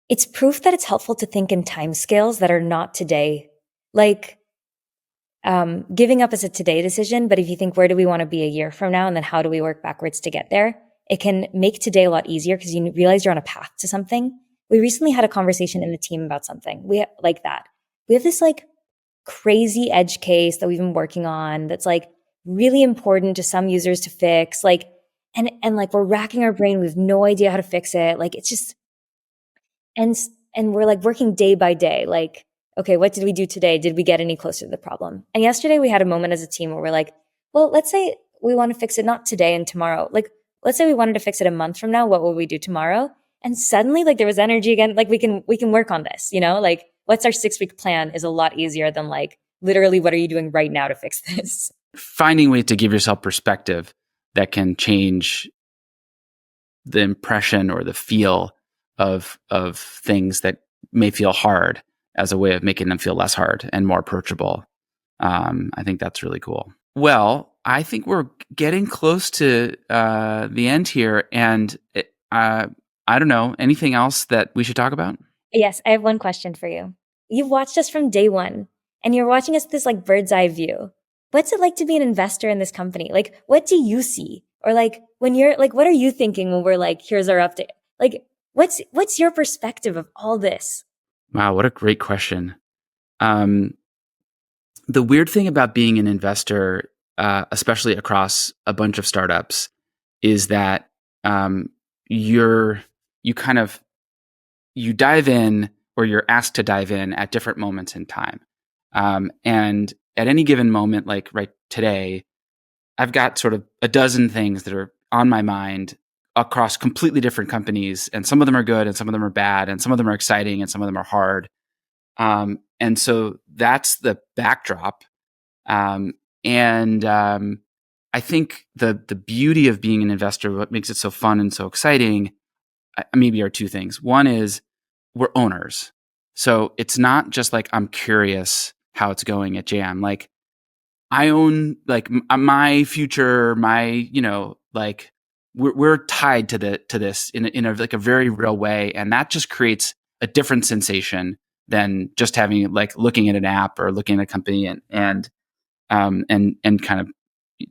it's proof that it's helpful to think in time scales that are not today. Like giving up is a today decision, but if you think, where do we want to be a year from now? And then how do we work backwards to get there? It can make today a lot easier because you realize you're on a path to something. We recently had a conversation in the team about something. We have this like crazy edge case that we've been working on that's like really important to some users to fix. Like, and like we're racking our brain. We have no idea how to fix it. Like, it's just, and we're like working day by day. Like, okay, what did we do today? Did we get any closer to the problem? And yesterday we had a moment as a team where we're like, well, let's say we want to fix it not today and tomorrow. Like, let's say we wanted to fix it a month from now. What will we do tomorrow? And suddenly, like, there was energy again. Like, we can work on this, like, what's our 6-week plan is a lot easier than like, literally, what are you doing right now to fix this? Finding ways to give yourself perspective that can change the impression or the feel of things that may feel hard as a way of making them feel less hard and more approachable. I think that's really cool. Well, I think we're getting close to the end here. And I don't know, anything else that we should talk about? Yes, I have one question for you. You've watched us from day one, and you're watching us this like bird's eye view. What's it like to be an investor in this company? Like, what do you see? Or like, when you're like, what are you thinking when we're like, here's our update? Like, what's your perspective of all this? Wow, what a great question. The weird thing about being an investor, especially across a bunch of startups, is that you dive in, or you're asked to dive in at different moments in time. And at any given moment, like right today, I've got sort of a dozen things that are on my mind across completely different companies. And some of them are good and some of them are bad. And some of them are exciting and some of them are hard. And so that's the backdrop. I think the beauty of being an investor, what makes it so fun and so exciting, maybe are two things. One is we're owners. So it's not just like I'm curious how it's going at Jam. Like I own like my future, like we're tied to this in a like a very real way, and that just creates a different sensation than just having like looking at an app or looking at a company and kind of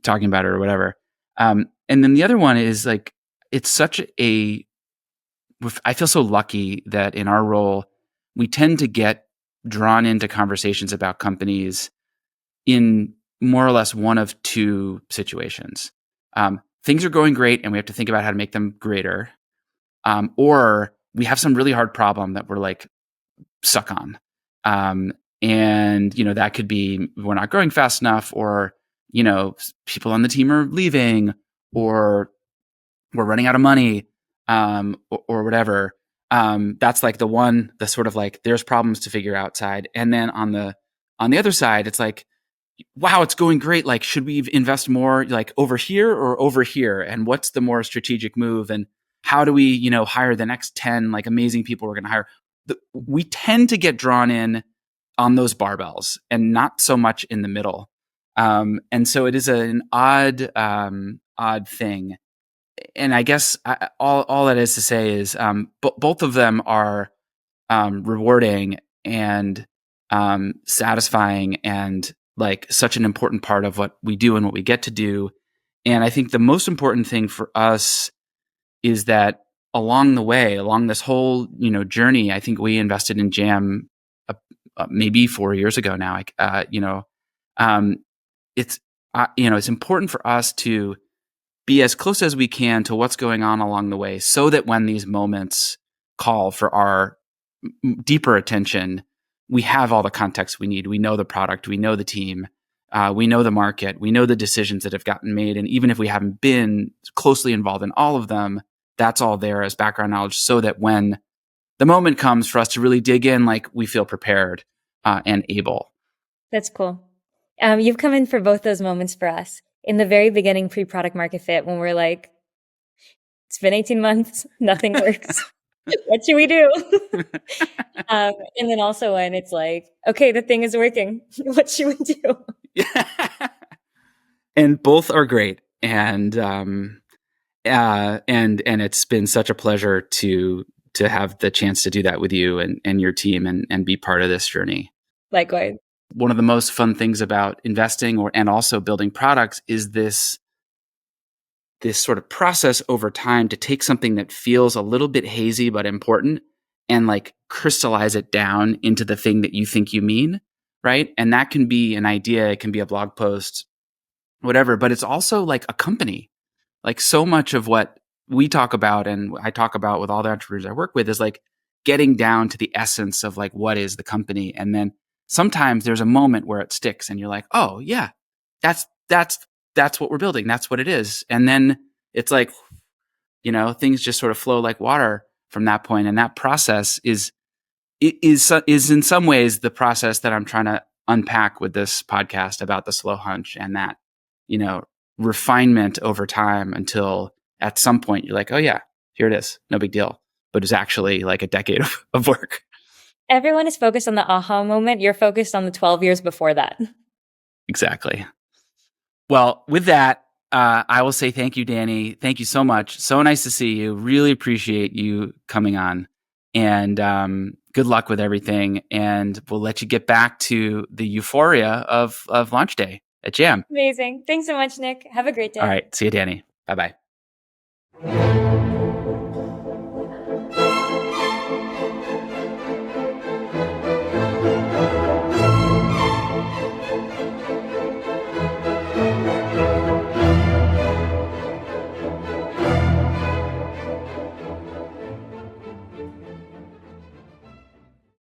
talking about it or whatever. And then the other one is like it's such a I feel so lucky that in our role, we tend to get drawn into conversations about companies in more or less one of two situations. Things are going great and we have to think about how to make them greater. Or we have some really hard problem that we're like stuck on. And, that could be we're not growing fast enough, or, people on the team are leaving, or we're running out of money. or whatever. That's like the sort of like there's problems to figure out side. And then on the other side, it's like, wow, it's going great. Like, should we invest more like over here or over here? And what's the more strategic move? And how do we, hire the next 10 like amazing people we're going to hire? We tend to get drawn in on those barbells and not so much in the middle. And so it is an odd thing. And I guess all that is to say is both of them are rewarding and satisfying and like such an important part of what we do and what we get to do. And I think the most important thing for us is that along the way, along this whole journey, I think we invested in Jam maybe 4 years ago now. It's it's important for us to be as close as we can to what's going on along the way, so that when these moments call for our deeper attention, we have all the context we need. We know the product, we know the team, we know the market, we know the decisions that have gotten made. And even if we haven't been closely involved in all of them, that's all there as background knowledge, so that when the moment comes for us to really dig in, like we feel prepared and able. That's cool. You've come in for both those moments for us. In the very beginning, pre-product market fit, when we're like, it's been 18 months, nothing works. What should we do? And then also when it's like, okay, the thing is working. What should we do? And both are great. And it's been such a pleasure to have the chance to do that with you and your team and be part of this journey. Likewise. One of the most fun things about investing and also building products is this sort of process over time to take something that feels a little bit hazy but important and like crystallize it down into the thing that you think you mean, right? And that can be an idea, it can be a blog post, whatever, but it's also like a company. Like so much of what we talk about and I talk about with all the entrepreneurs I work with is like getting down to the essence of like what is the company. And then sometimes there's a moment where it sticks and you're like, oh yeah, that's what we're building. That's what it is. And then it's like, things just sort of flow like water from that point. And that process is in some ways the process that I'm trying to unpack with this podcast about the slow hunch, and that, refinement over time until at some point you're like, oh yeah, here it is. No big deal. But it's actually like a decade of work. Everyone is focused on the aha moment. You're focused on the 12 years before that. Exactly. Well, with that, I will say thank you, Dani. Thank you so much. So nice to see you. Really appreciate you coming on. And good luck with everything. And we'll let you get back to the euphoria of launch day at Jam. Amazing. Thanks so much, Nick. Have a great day. All right. See you, Dani. Bye-bye.